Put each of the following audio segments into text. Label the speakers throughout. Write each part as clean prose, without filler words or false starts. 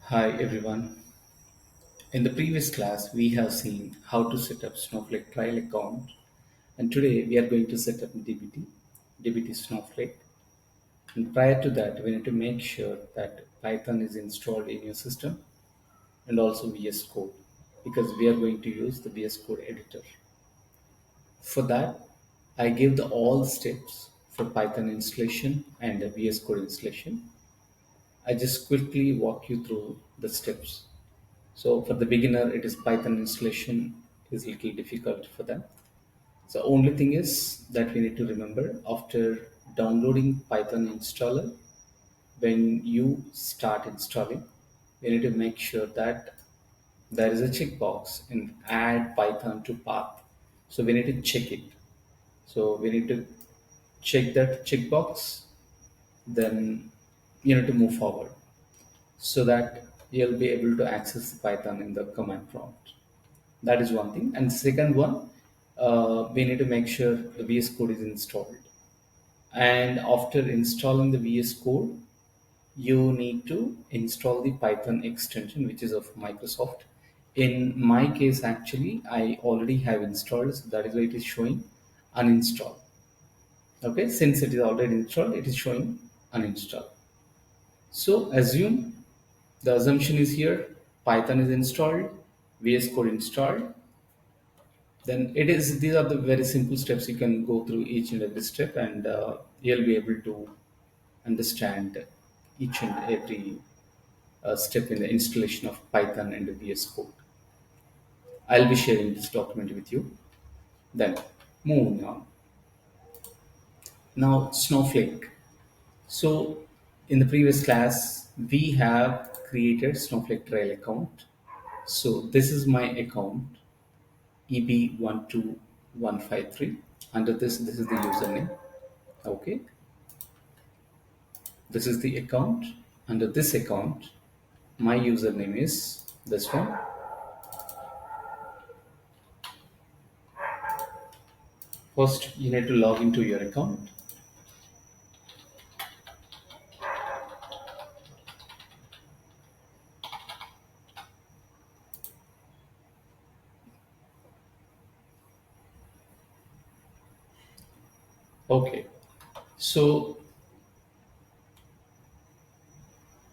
Speaker 1: Hi everyone. In the previous class, we have seen how to set up Snowflake trial account, and today we are going to set up DBT Snowflake. And prior to that, we need to make sure that Python is installed in your system and also VS Code because we are going to use the VS Code editor. For that, I give the all steps for Python installation and the VS Code installation. I just quickly walk you through the steps. So for the beginner, it is Python installation is little difficult for them. So only thing is that we need to remember after downloading Python installer, when you start installing, we need to make sure that there is a checkbox in add Python to path. So we need to check it. So we need to check that checkbox, then you need to move forward so that you'll be able to access the Python in the command prompt. That is one thing. And second one, we need to make sure the VS Code is installed. And after installing the VS Code, you need to install the Python extension, which is of Microsoft. In my case, actually, I already have installed, so that is why it is showing uninstall. Okay, since it is already installed, it is showing uninstall. So assume the assumption is here Python is installed, VS Code installed, then it is these are the very simple steps. You can go through each and every step, and you'll be able to understand each and every step in the installation of Python and the VS Code. I'll be sharing this document with you. Then moving on. Now Snowflake. So in the previous class we have created Snowflake trial account. So this is my account EB12153. Under this is the username. Okay, this is the account. Under this account, my username is this one. First, you need to log into your account. Okay, so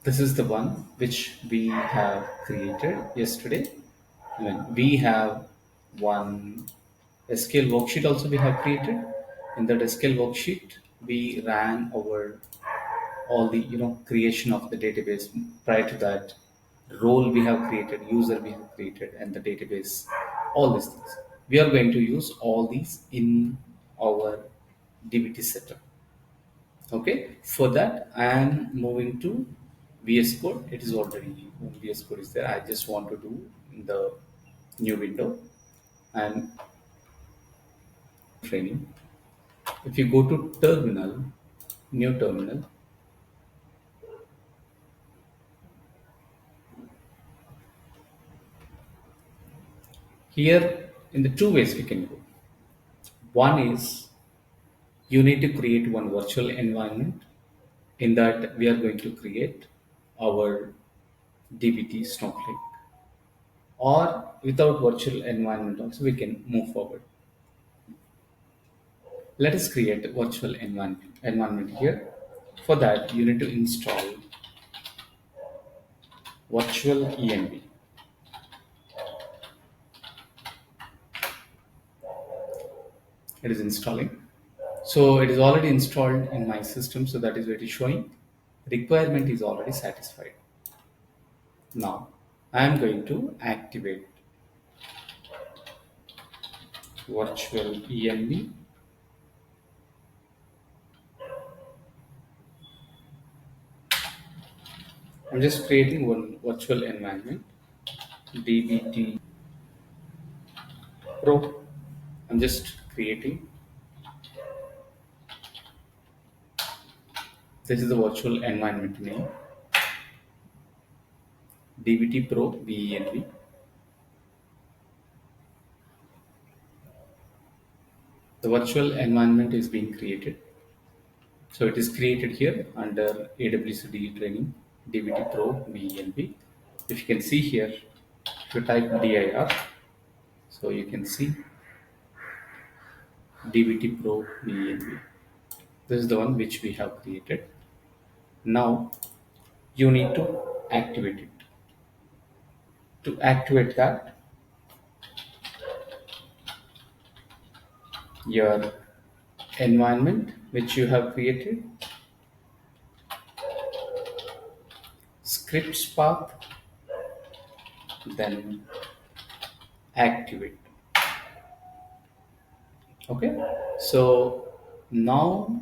Speaker 1: this is the one which we have created yesterday. I mean, we have one SQL worksheet also we have created. In that SQL worksheet, we ran over all the creation of the database. Prior to that, role we have created, user we have created, and the database, all these things we are going to use all these in our DBT setup. Okay, for that I am moving to VS Code. It is already VS Code is there. I just want to do in the new window and training. If you go to terminal, new terminal, here in the two ways we can go. One is you need to create one virtual environment. In that we are going to create our DBT Snowflake, or without virtual environment also we can move forward. Let us create a virtual environment here. For that you need to install virtual env. It is installing. So it is already installed in my system, so that is what it is showing. Requirement is already satisfied. Now I am going to activate virtual env. I'm just creating one virtual environment, DBT Pro. I'm just creating. This is the virtual environment name, DBT Pro VENV. The virtual environment is being created. So it is created here under AWCD training, DBT Pro VENV. If you can see here, if you type dir, so you can see dbt pro venv. This is the one which we have created. Now you need to activate it. To activate that, your environment which you have created, scripts path, then activate. Okay, so now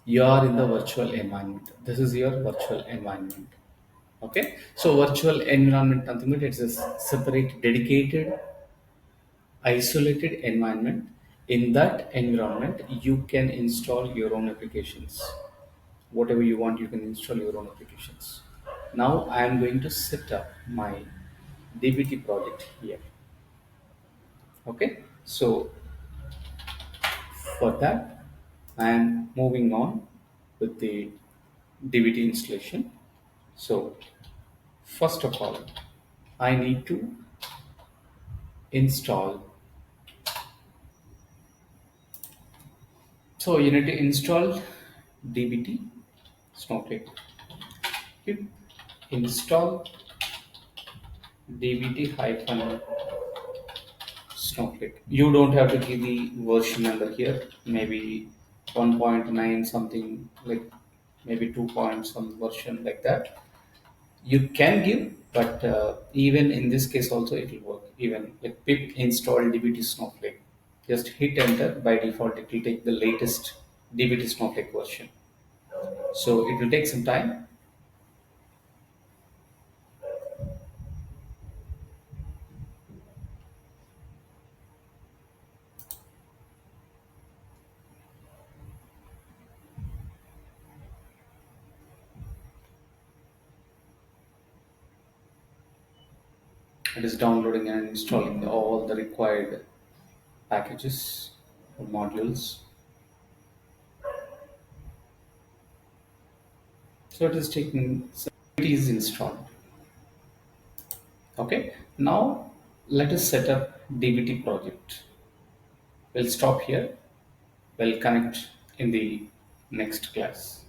Speaker 1: you are in the virtual environment. This is your virtual environment. Okay, so virtual environment nothing but it's a separate, dedicated, isolated environment. In that environment, you can install your own applications. Whatever you want, you can install your own applications. Now I am going to set up my DBT project here. Okay, so for that, I am moving on with the DBT installation. So first of all, I need to install. So you need to install DBT Snowflake. You install DBT hyphen Snowflake. You don't have to give the version number here. Maybe 1.9 something, like maybe 2 point some version like that. You can give, but even in this case also it will work. Even like pip install DBT Snowflake. Just hit enter. By default, it will take the latest DBT Snowflake version. So it will take some time. It is downloading and installing all the required packages or modules. So it is taking. So it is installed. Okay. Now let us set up DBT project. We'll stop here. We'll connect in the next class.